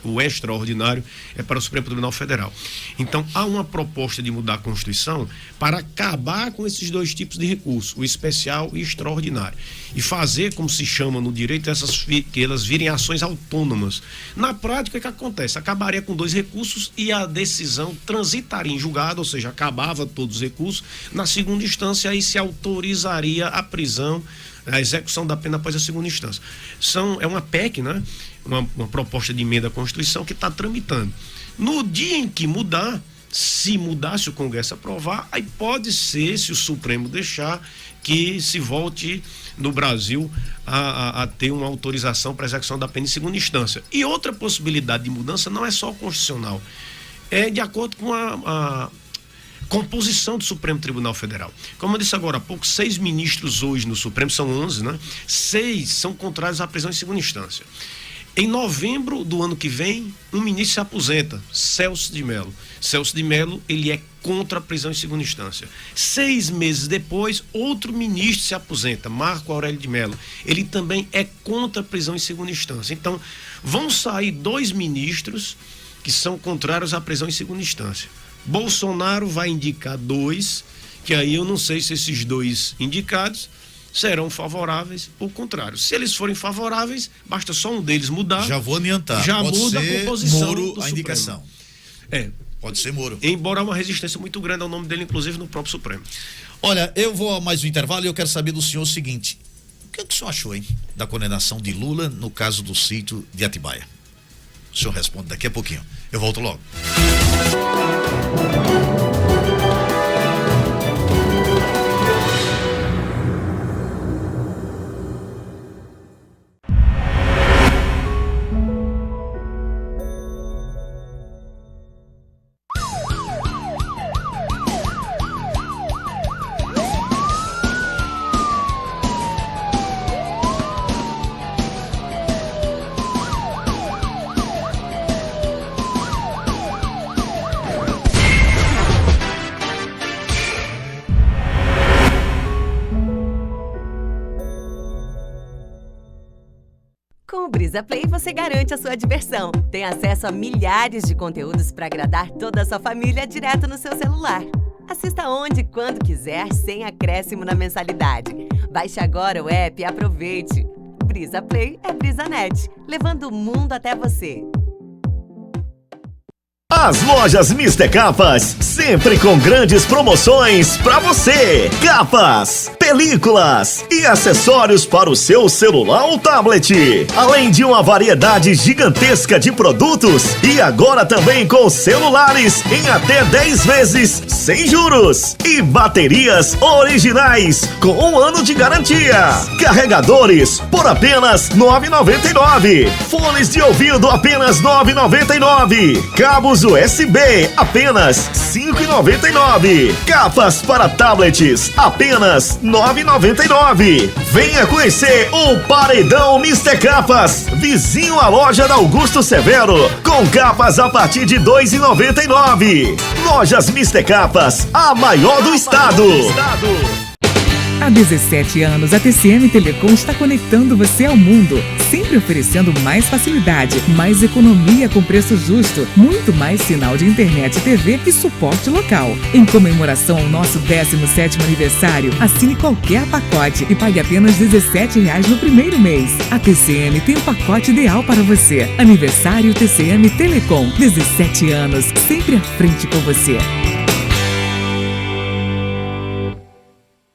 o extraordinário é para o Supremo Tribunal Federal. Então, há uma proposta de mudar a Constituição para acabar com esses dois tipos de recurso, o especial e o extraordinário. E fazer, como se chama no direito, que elas virem ações autônomas. Na prática, o que acontece? Acabaria com dois recursos e a decisão transitaria em julgado, ou seja, acabava todos os recursos. Na segunda instância, aí se autorizaria a prisão, a execução da pena após a segunda instância. É uma PEC, né? Uma proposta de emenda à Constituição que está tramitando. No dia em que mudar, se o Congresso aprovar, aí pode ser, se o Supremo deixar, que se volte no Brasil a ter uma autorização para a execução da pena em segunda instância. E outra possibilidade de mudança não é só constitucional, é de acordo com a composição do Supremo Tribunal Federal. Como eu disse agora há pouco, 6 ministros hoje no Supremo, são 11, né? 6 são contrários à prisão em segunda instância. Em novembro do ano que vem, um ministro se aposenta, Celso de Mello. Celso de Mello, ele é contra a prisão em segunda instância. 6 meses depois, outro ministro se aposenta, Marco Aurélio de Mello. Ele também é contra a prisão em segunda instância. Então, vão sair 2 ministros que são contrários à prisão em segunda instância. Bolsonaro vai indicar 2, que aí eu não sei se esses 2 indicados serão favoráveis ou contrários. Se eles forem favoráveis, basta só um deles mudar. Já vou adiantar. Já pode muda ser a composição Moro do a Supremo. indicação. Pode ser Moro. Embora há uma resistência muito grande ao nome dele, inclusive no próprio Supremo. Olha, eu vou a mais um intervalo e eu quero saber do senhor o seguinte: o que é que o senhor achou, hein, da condenação de Lula no caso do sítio de Atibaia? O senhor responde daqui a pouquinho. Eu volto logo. Com o Brisa Play você garante a sua diversão. Tem acesso a milhares de conteúdos para agradar toda a sua família direto no seu celular. Assista onde e quando quiser, sem acréscimo na mensalidade. Baixe agora o app e aproveite. Brisa Play é BrisaNet, levando o mundo até você. As lojas Mister Capas, sempre com grandes promoções pra você. Capas, películas e acessórios para o seu celular ou tablet. Além de uma variedade gigantesca de produtos e agora também com celulares em até 10 vezes sem juros. E baterias originais com 1 ano de garantia. Carregadores por apenas R$ 9,99. Fones de ouvido apenas R$ 9,99. Cabos USB apenas R$ 5,99. Capas para tablets apenas R$ 9,99. Venha conhecer o Paredão Mister Capas, vizinho à loja da Augusto Severo, com capas a partir de R$ 2,99. Lojas Mister Capas, a maior do estado. Há 17 anos, a TCM Telecom está conectando você ao mundo, sempre oferecendo mais facilidade, mais economia com preço justo, muito mais sinal de internet e TV e suporte local. Em comemoração ao nosso 17º aniversário, assine qualquer pacote e pague apenas R$ 17,00 no primeiro mês. A TCM tem o pacote ideal para você. Aniversário TCM Telecom, 17 anos, sempre à frente com você.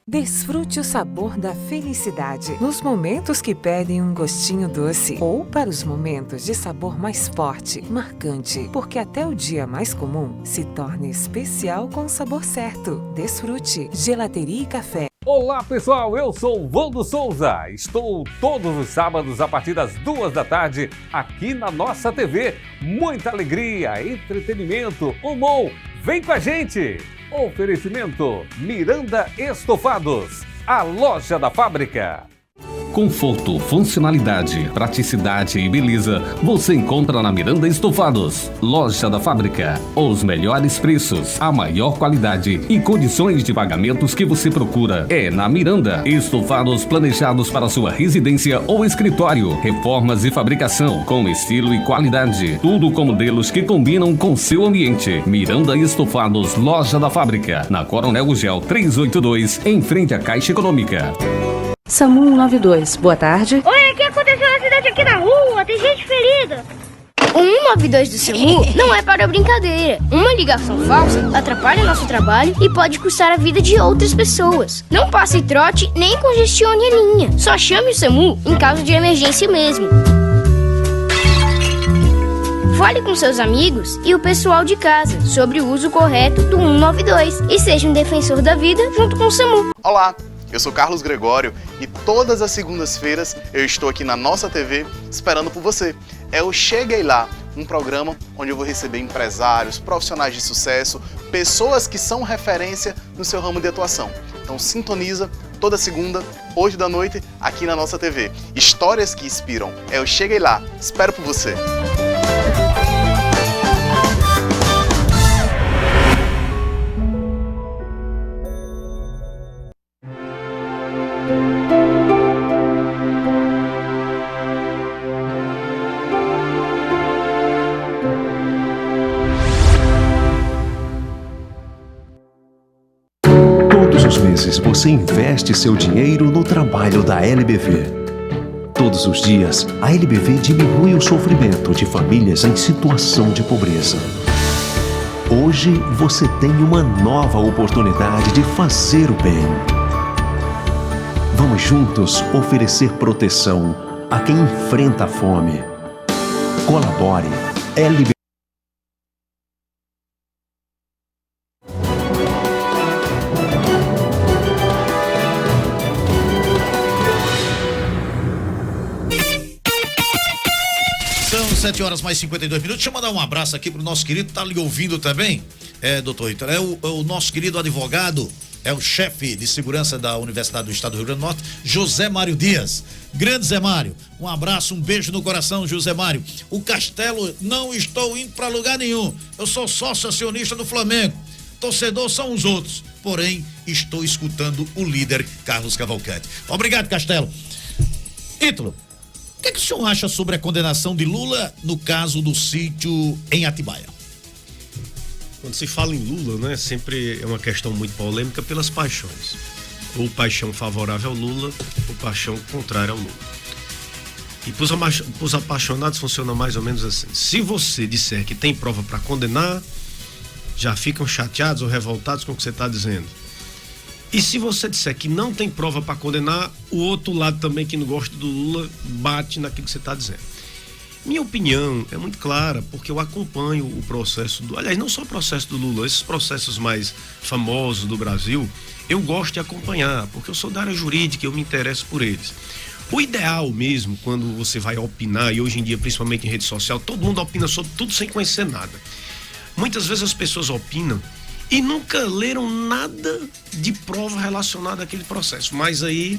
Desfrute o sabor da felicidade nos momentos que pedem um gostinho doce ou para os momentos de sabor mais forte, marcante, porque até o dia mais comum se torna especial com o sabor certo. Desfrute Gelateria e Café. Olá pessoal, eu sou o Valdo Souza. Estou todos os sábados a partir das 2 da tarde aqui na nossa TV. Muita alegria, entretenimento, humor. Vem com a gente! Oferecimento Miranda Estofados, a loja da fábrica. Conforto, funcionalidade, praticidade e beleza você encontra na Miranda Estofados, loja da fábrica. Os melhores preços, a maior qualidade e condições de pagamentos que você procura é na Miranda. Estofados planejados para sua residência ou escritório, reformas e fabricação com estilo e qualidade. Tudo com modelos que combinam com seu ambiente. Miranda Estofados, loja da fábrica, na Coronel Gugel 382, em frente à Caixa Econômica. SAMU 192, boa tarde. Oi, o que aconteceu no acidente aqui na rua? Tem gente ferida. O 192 do SAMU não é para brincadeira. Uma ligação falsa atrapalha nosso trabalho e pode custar a vida de outras pessoas. Não passe e trote nem congestione a linha. Só chame o SAMU em caso de emergência mesmo. Fale com seus amigos e o pessoal de casa sobre o uso correto do 192 e seja um defensor da vida junto com o SAMU. Olá! Eu sou Carlos Gregório e todas as segundas-feiras eu estou aqui na nossa TV esperando por você. É o Cheguei Lá, um programa onde eu vou receber empresários, profissionais de sucesso, pessoas que são referência no seu ramo de atuação. Então sintoniza toda segunda, 8 da noite, aqui na nossa TV. Histórias que inspiram. É o Cheguei Lá. Espero por você. Você investe seu dinheiro no trabalho da LBV. Todos os dias, a LBV diminui o sofrimento de famílias em situação de pobreza. Hoje, você tem uma nova oportunidade de fazer o bem. Vamos juntos oferecer proteção a quem enfrenta a fome. Colabore. LBV. São 7 horas mais 52 minutos. Deixa eu mandar um abraço aqui pro nosso querido, tá lhe ouvindo também, doutor Ítalo, é o nosso querido advogado, é o chefe de segurança da Universidade do Estado do Rio Grande do Norte, José Mário Dias. Grande Zé Mário, um abraço, um beijo no coração, José Mário. O Castelo, não estou indo para lugar nenhum, eu sou sócio acionista do Flamengo, torcedor são os outros, porém estou escutando o líder Carlos Cavalcante. Obrigado, Castelo. Ítalo, o que o senhor acha sobre a condenação de Lula no caso do sítio em Atibaia? Quando se fala em Lula, né, sempre é uma questão muito polêmica pelas paixões. Ou paixão favorável ao Lula, ou paixão contrária ao Lula. E para os apaixonados funciona mais ou menos assim. Se você disser que tem prova para condenar, já ficam chateados ou revoltados com o que você está dizendo. E se você disser que não tem prova para condenar, o outro lado também que não gosta do Lula bate naquilo que você está dizendo. Minha opinião é muito clara, porque eu acompanho o processo aliás, não só o processo do Lula, esses processos mais famosos do Brasil, eu gosto de acompanhar, porque eu sou da área jurídica, eu me interesso por eles. O ideal mesmo, quando você vai opinar, e hoje em dia, principalmente em rede social, todo mundo opina sobre tudo sem conhecer nada. Muitas vezes as pessoas opinam e nunca leram nada de prova relacionada àquele processo, mas aí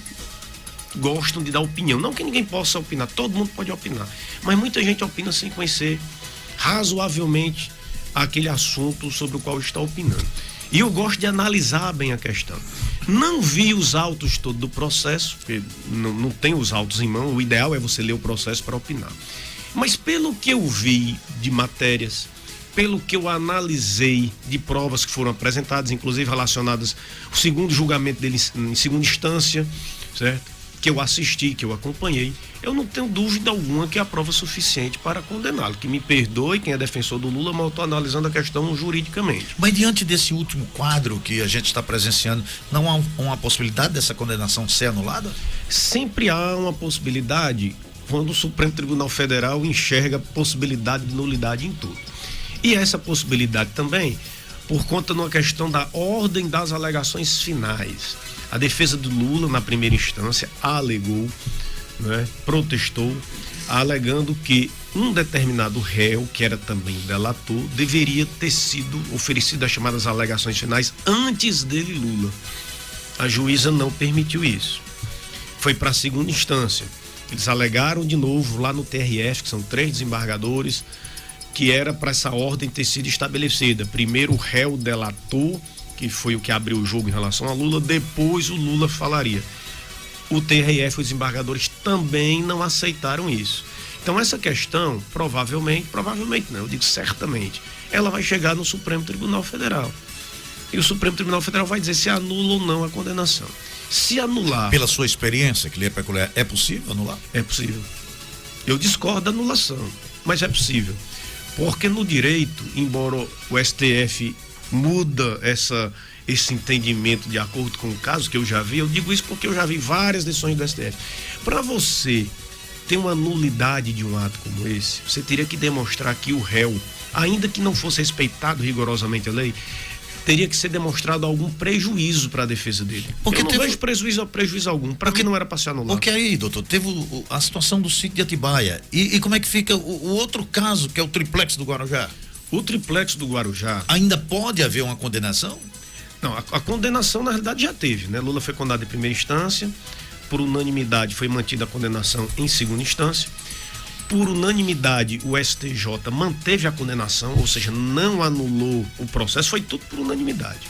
gostam de dar opinião. Não que ninguém possa opinar, todo mundo pode opinar, mas muita gente opina sem conhecer razoavelmente aquele assunto sobre o qual está opinando. E eu gosto de analisar bem a questão. Não vi os autos todos do processo, porque não tenho os autos em mão, o ideal é você ler o processo para opinar. Mas pelo que eu vi de matérias, pelo que eu analisei de provas que foram apresentadas, inclusive relacionadas ao segundo julgamento dele em segunda instância, certo? Que eu assisti, que eu acompanhei, eu não tenho dúvida alguma que é a prova suficiente para condená-lo. Que me perdoe quem é defensor do Lula, mas eu estou analisando a questão juridicamente. Mas diante desse último quadro que a gente está presenciando, não há uma possibilidade dessa condenação ser anulada? Sempre há uma possibilidade quando o Supremo Tribunal Federal enxerga possibilidade de nulidade em tudo. E essa possibilidade também, por conta de uma questão da ordem das alegações finais. A defesa do Lula, na primeira instância, alegou, né, protestou alegando que um determinado réu, que era também delator, deveria ter sido oferecido as chamadas alegações finais antes dele, Lula. A juíza não permitiu isso. Foi para a segunda instância. Eles alegaram de novo lá no TRF, que são 3 desembargadores, que era para essa ordem ter sido estabelecida. Primeiro o réu delator, que foi o que abriu o jogo em relação a Lula, depois o Lula falaria. O TRF, os desembargadores também não aceitaram isso. Então essa questão, provavelmente não, eu digo certamente, ela vai chegar no Supremo Tribunal Federal. E o Supremo Tribunal Federal vai dizer se anula ou não a condenação. Se anular... Pela sua experiência, que lhe é peculiar, é possível anular? É possível. Eu discordo da anulação, mas é possível. Porque no direito, embora o STF muda esse entendimento de acordo com o caso que eu já vi, eu digo isso porque eu já vi várias decisões do STF. Para você ter uma nulidade de um ato como esse, você teria que demonstrar que o réu, ainda que não fosse respeitado rigorosamente a lei, teria que ser demonstrado algum prejuízo para a defesa dele. Porque eu não vejo prejuízo algum. Para que não era para ser anulado? Porque aí, doutor, teve a situação do sítio de Atibaia. E como é que fica o outro caso, que é o triplex do Guarujá? O triplex do Guarujá... Ainda pode haver uma condenação? Não, a condenação na realidade já teve, né? Lula foi condenado em primeira instância, por unanimidade foi mantida a condenação em segunda instância. Por unanimidade, o STJ manteve a condenação, ou seja, não anulou o processo, foi tudo por unanimidade.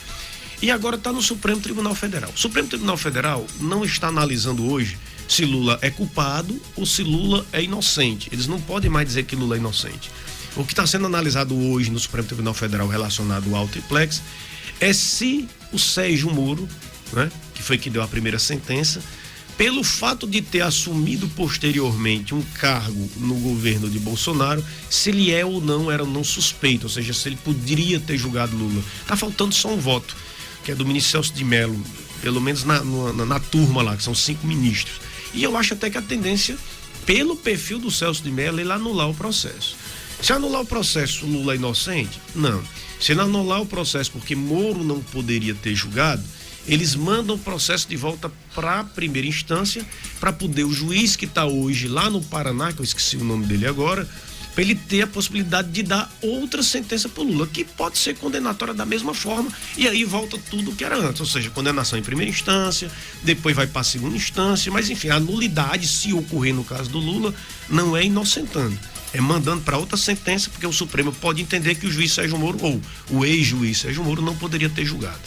E agora está no Supremo Tribunal Federal. O Supremo Tribunal Federal não está analisando hoje se Lula é culpado ou se Lula é inocente. Eles não podem mais dizer que Lula é inocente. O que está sendo analisado hoje no Supremo Tribunal Federal relacionado ao triplex é se o Sérgio Moro, né, que foi que deu a primeira sentença, pelo fato de ter assumido posteriormente um cargo no governo de Bolsonaro, se ele é ou não era não suspeito, ou seja, se ele poderia ter julgado Lula. Está faltando só um voto, que é do ministro Celso de Mello, pelo menos na turma lá, que são 5 ministros. E eu acho até que a tendência, pelo perfil do Celso de Mello, é ele anular o processo. Se anular o processo, Lula é inocente? Não. Se ele anular o processo porque Moro não poderia ter julgado, eles mandam o processo de volta para a primeira instância, para poder o juiz que está hoje lá no Paraná, que eu esqueci o nome dele agora, para ele ter a possibilidade de dar outra sentença para o Lula, que pode ser condenatória da mesma forma, e aí volta tudo o que era antes, ou seja, condenação em primeira instância, depois vai para a segunda instância, mas enfim, a nulidade, se ocorrer no caso do Lula, não é inocentando, é mandando para outra sentença, porque o Supremo pode entender que o juiz Sérgio Moro, ou o ex-juiz Sérgio Moro, não poderia ter julgado.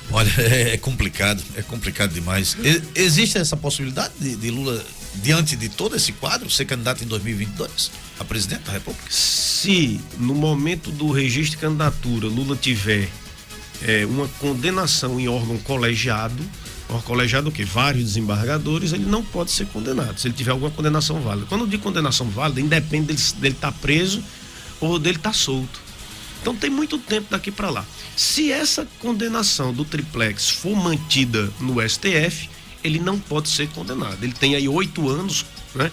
Olha, é complicado demais. Existe essa possibilidade de Lula, diante de todo esse quadro, ser candidato em 2022 a presidente da República? Se no momento do registro de candidatura Lula tiver uma condenação em órgão colegiado o quê? Vários desembargadores, ele não pode ser condenado, se ele tiver alguma condenação válida. Quando eu digo condenação válida, independe dele estar preso ou dele estar solto. Então tem muito tempo daqui para lá. Se essa condenação do triplex for mantida no STF, ele não pode ser condenado. Ele tem aí 8 anos, né?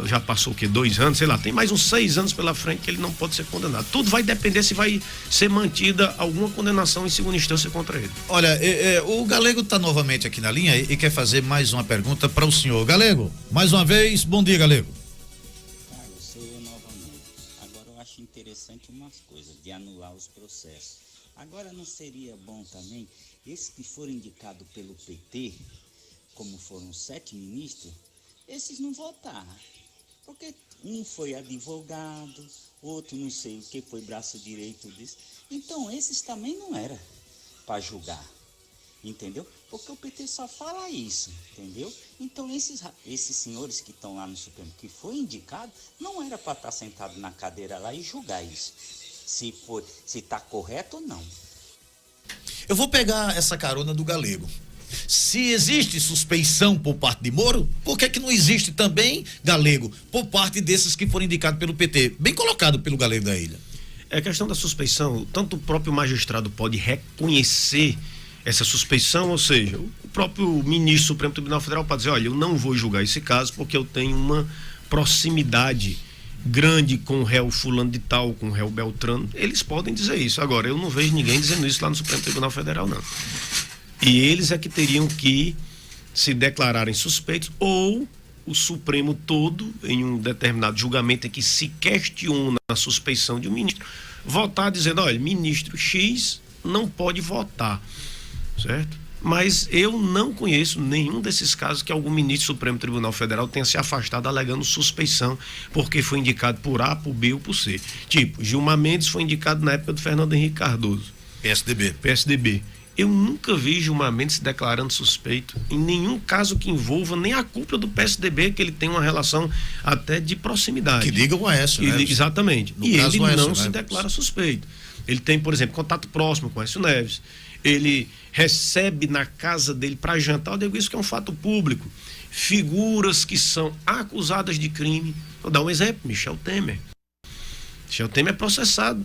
Já passou o quê? 2 anos, sei lá, tem mais uns 6 anos pela frente que ele não pode ser condenado. Tudo vai depender se vai ser mantida alguma condenação em segunda instância contra ele. Olha, o Galego está novamente aqui na linha e quer fazer mais uma pergunta para o senhor. Galego, mais uma vez, bom dia, Galego. Interessante umas coisas, de anular os processos. Agora não seria bom também, esses que foram indicados pelo PT, como foram 7 ministros, esses não votaram, porque um foi advogado, outro não sei o que, foi braço direito disso, então esses também não era para julgar, entendeu? Porque o PT só fala isso, entendeu? Então esses senhores que estão lá no Supremo, que foi indicado, não era para estar sentado na cadeira lá e julgar isso, se está correto ou não. Eu vou pegar essa carona do Galego. Se existe suspeição por parte de Moro, por que não existe também, Galego, por parte desses que foram indicados pelo PT? Bem colocado pelo Galego da Ilha. É questão da suspeição, tanto o próprio magistrado pode reconhecer essa suspeição, ou seja, o próprio ministro do Supremo Tribunal Federal pode dizer, olha, eu não vou julgar esse caso porque eu tenho uma proximidade grande com o réu fulano de tal, com o réu Beltrano. Eles podem dizer isso. Agora, eu não vejo ninguém dizendo isso lá no Supremo Tribunal Federal, não. E eles é que teriam que se declararem suspeitos ou o Supremo todo, em um determinado julgamento em que se questiona a suspeição de um ministro, votar dizendo, olha, ministro X não pode votar, certo? Mas eu não conheço nenhum desses casos que algum ministro do Supremo Tribunal Federal tenha se afastado alegando suspeição porque foi indicado por A, por B ou por C. Tipo, Gilmar Mendes foi indicado na época do Fernando Henrique Cardoso. PSDB. Eu nunca vi Gilmar Mendes se declarando suspeito em nenhum caso que envolva nem a cúpula do PSDB, que ele tem uma relação até de proximidade. Que liga com Aécio Neves. Exatamente. No e caso, ele não Neves se declara suspeito. Ele tem, por exemplo, contato próximo com Aécio Neves. Ele recebe na casa dele para jantar, eu digo isso que é um fato público, figuras que são acusadas de crime. Vou dar um exemplo, Michel Temer. Michel Temer é processado.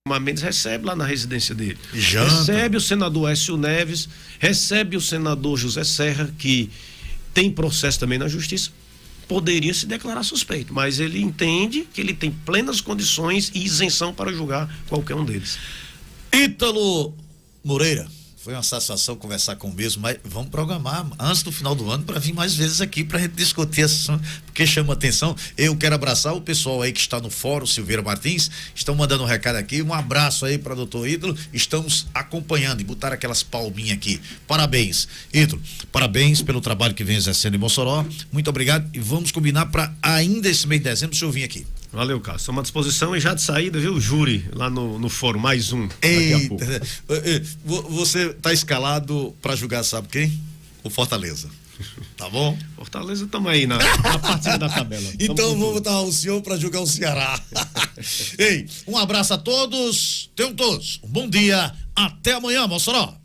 Gilmar Mendes recebe lá na residência dele. Recebe o senador Aécio Neves, recebe o senador José Serra, que tem processo também na justiça. Poderia se declarar suspeito, mas ele entende que ele tem plenas condições e isenção para julgar qualquer um deles. Ítalo Moreira, foi uma satisfação conversar com o mesmo, mas vamos programar antes do final do ano para vir mais vezes aqui para a gente discutir essa, porque chama atenção. Eu quero abraçar o pessoal aí que está no Fórum Silveira Martins, estão mandando um recado aqui, um abraço aí para doutor Ítalo, estamos acompanhando e botaram aquelas palminhas aqui. Parabéns, Ítalo, parabéns pelo trabalho que vem exercendo em Mossoró, muito obrigado e vamos combinar para ainda esse mês de dezembro o senhor vir aqui. Valeu, Carlos. Estamos à disposição e já de saída, viu, júri, lá no fórum, mais um. Eita, você está escalado para julgar, sabe quem? O Fortaleza. Tá bom? Fortaleza, estamos aí na partida da tabela. Então vamos botar o senhor para julgar o Ceará. Ei, um abraço a todos, tenham todos um bom dia, até amanhã, Mossoró.